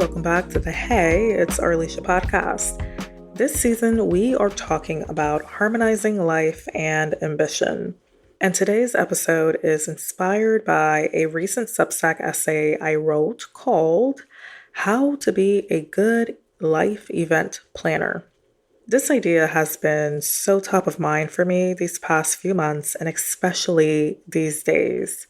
welcome back to the Hey, it's Arlesha podcast. This season, we are talking about harmonizing life and ambition. And today's episode is inspired by a recent Substack essay I wrote called How to Be a Good Life Event Planner. This idea has been so top of mind for me these past few months, and especially these days.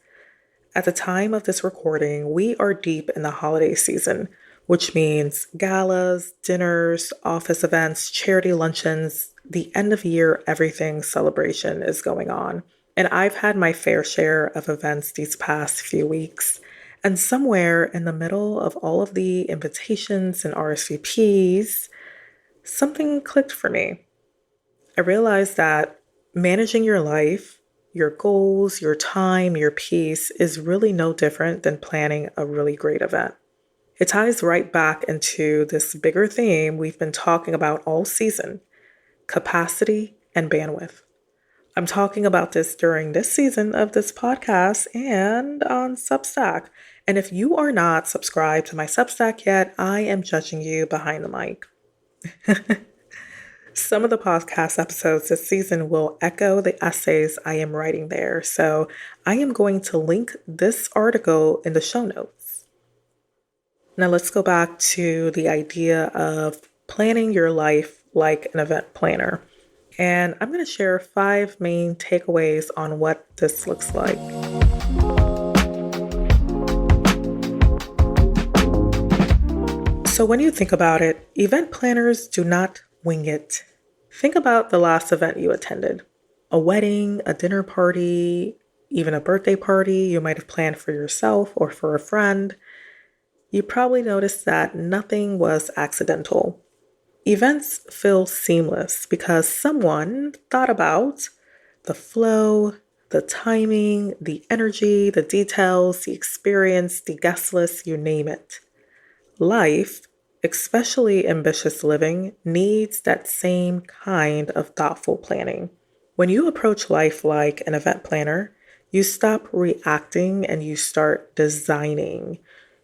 At the time of this recording, we are deep in the holiday season, which means galas, dinners, office events, charity luncheons, the end of year everything celebration is going on. And I've had my fair share of events these past few weeks. And somewhere in the middle of all of the invitations and RSVPs, something clicked for me. I realized that managing your life, your goals, your time, your peace is really no different than planning a really great event. It ties right back into this bigger theme we've been talking about all season: capacity and bandwidth. I'm talking about this during this season of this podcast and on Substack. And if you are not subscribed to my Substack yet, I am judging you behind the mic. Some of the podcast episodes this season will echo the essays I am writing there, so I am going to link this article in the show notes. Now let's go back to the idea of planning your life like an event planner. And I'm going to share 5 main takeaways on what this looks like. So when you think about it, event planners do not wing it. Think about the last event you attended. A wedding, a dinner party, even a birthday party you might have planned for yourself or for a friend. You probably noticed that nothing was accidental. Events feel seamless because someone thought about the flow, the timing, the energy, the details, the experience, the guest list, you name it. Life, especially ambitious living, needs that same kind of thoughtful planning. When you approach life like an event planner, you stop reacting and you start designing.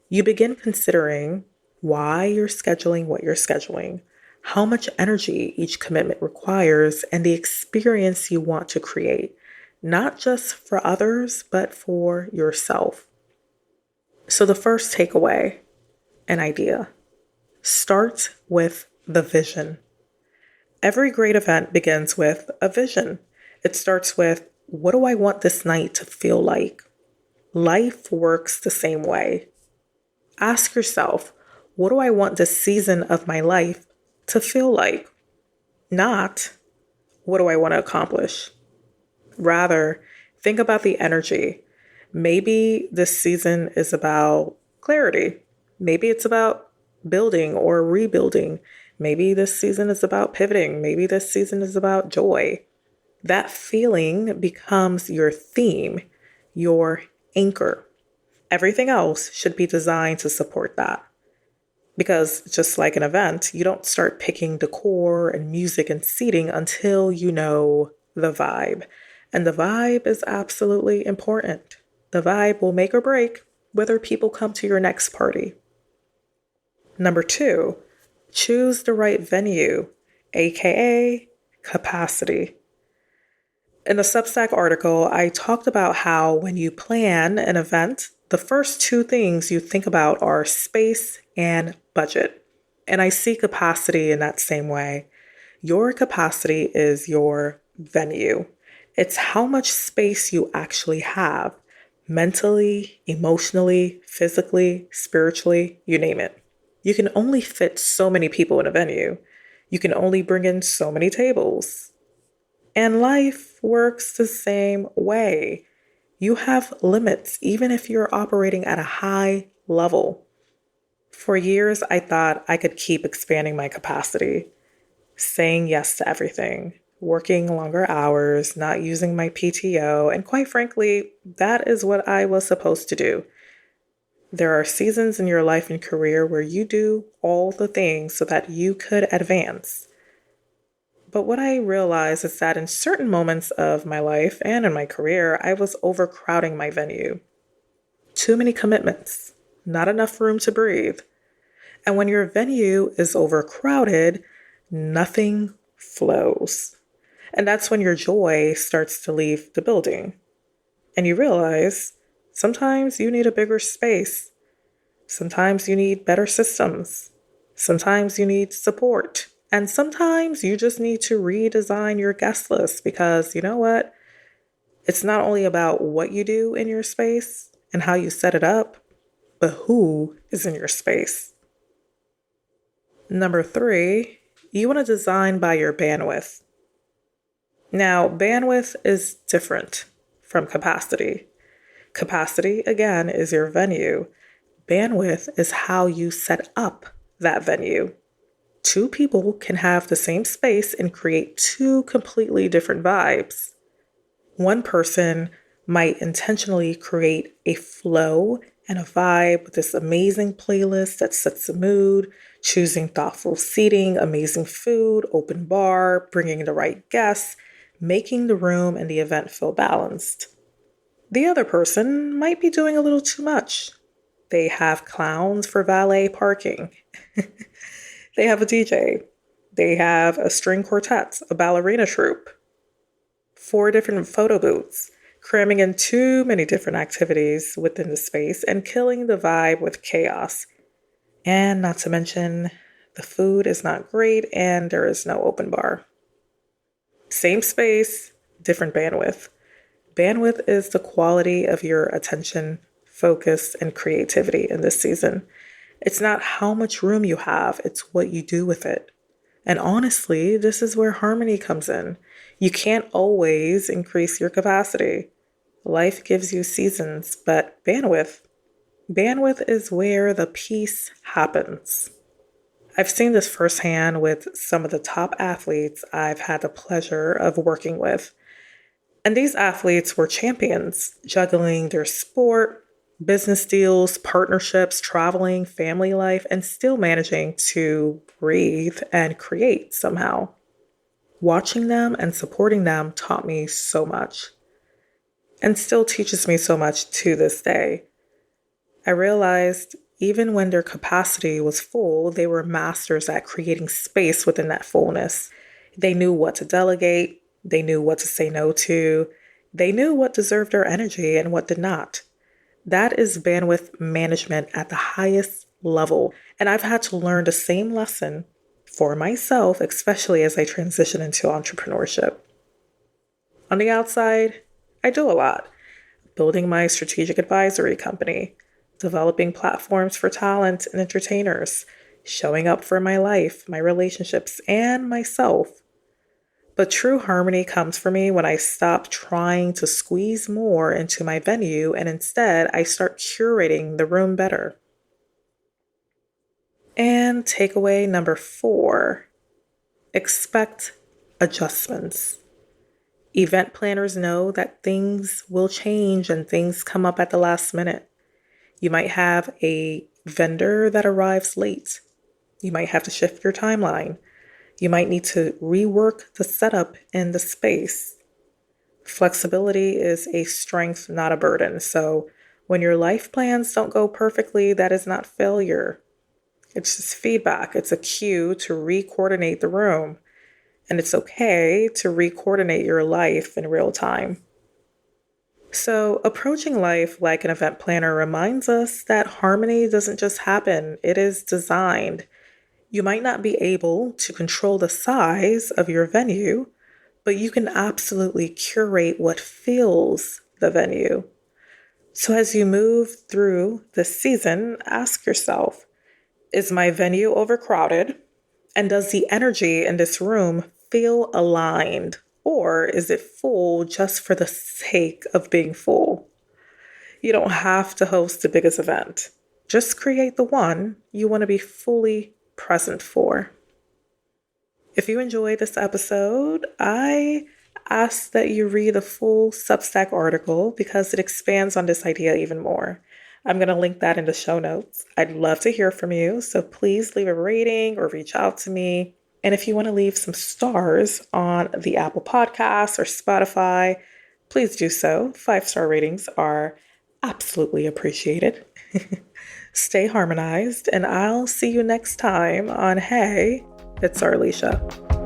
You begin considering why you're scheduling what you're scheduling, how much energy each commitment requires, and the experience you want to create, not just for others, but for yourself. So the first takeaway, an idea. Start with the vision. Every great event begins with a vision. It starts with, what do I want this night to feel like? Life works the same way. Ask yourself, what do I want this season of my life to feel like? Not, what do I want to accomplish? Rather, think about the energy. Maybe this season is about clarity. Maybe it's about building or rebuilding. Maybe this season is about pivoting. Maybe this season is about joy. That feeling becomes your theme, your anchor. Everything else should be designed to support that. Because just like an event, you don't start picking decor and music and seating until you know the vibe. And the vibe is absolutely important. The vibe will make or break whether people come to your next party. Number 2, choose the right venue, aka capacity. In the Substack article, I talked about how when you plan an event, the first 2 things you think about are space and budget. And I see capacity in that same way. Your capacity is your venue. It's how much space you actually have, mentally, emotionally, physically, spiritually, you name it. You can only fit so many people in a venue. You can only bring in so many tables. And life works the same way. You have limits, even if you're operating at a high level. For years, I thought I could keep expanding my capacity, saying yes to everything, working longer hours, not using my PTO, and quite frankly, that is what I was supposed to do. There are seasons in your life and career where you do all the things so that you could advance. But what I realized is that in certain moments of my life and in my career, I was overcrowding my venue. Too many commitments, not enough room to breathe. And when your venue is overcrowded, nothing flows. And that's when your joy starts to leave the building. And you realize sometimes you need a bigger space. Sometimes you need better systems. Sometimes you need support. And sometimes you just need to redesign your guest list because you know what? It's not only about what you do in your space and how you set it up, but who is in your space. Number 3, you want to design by your bandwidth. Now, bandwidth is different from capacity. Capacity, again, is your venue. Bandwidth is how you set up that venue. 2 people can have the same space and create 2 completely different vibes. One person might intentionally create a flow and a vibe with this amazing playlist that sets the mood, choosing thoughtful seating, amazing food, open bar, bringing the right guests, making the room and the event feel balanced. The other person might be doing a little too much. They have clowns for valet parking. They have a DJ. They have a string quartet, a ballerina troupe, 4 different photo booths, cramming in too many different activities within the space and killing the vibe with chaos. And not to mention, the food is not great and there is no open bar. Same space, different bandwidth. Bandwidth is the quality of your attention, focus, and creativity in this season. It's not how much room you have, it's what you do with it. And honestly, this is where harmony comes in. You can't always increase your capacity. Life gives you seasons, but bandwidth is where the peace happens. I've seen this firsthand with some of the top athletes I've had the pleasure of working with. And these athletes were champions, juggling their sport, business deals, partnerships, traveling, family life, and still managing to breathe and create somehow. Watching them and supporting them taught me so much and still teaches me so much to this day. I realized even when their capacity was full, they were masters at creating space within that fullness. They knew what to delegate. They knew what to say no to. They knew what deserved their energy and what did not. That is bandwidth management at the highest level. And I've had to learn the same lesson for myself, especially as I transition into entrepreneurship. On the outside, I do a lot. Building my strategic advisory company, developing platforms for talent and entertainers, showing up for my life, my relationships, and myself. But true harmony comes for me when I stop trying to squeeze more into my venue and instead I start curating the room better. And takeaway number 4, expect adjustments. Event planners know that things will change and things come up at the last minute. You might have a vendor that arrives late. You might have to shift your timeline. You might need to rework the setup in the space. Flexibility is a strength, not a burden. So when your life plans don't go perfectly, that is not failure. It's just feedback. It's a cue to re-coordinate the room. And it's okay to re-coordinate your life in real time. So approaching life like an event planner reminds us that harmony doesn't just happen. It is designed. You might not be able to control the size of your venue, but you can absolutely curate what fills the venue. So as you move through this season, ask yourself, is my venue overcrowded? And does the energy in this room feel aligned? Or is it full just for the sake of being full? You don't have to host the biggest event. Just create the one you want to be fully present for. If you enjoyed this episode, I ask that you read the full Substack article because it expands on this idea even more. I'm going to link that in the show notes. I'd love to hear from you, so please leave a rating or reach out to me. And if you want to leave some stars on the Apple Podcasts or Spotify, please do so. 5-star ratings are Absolutely appreciated. Stay harmonized, and I'll see you next time on Hey, it's Arlesha.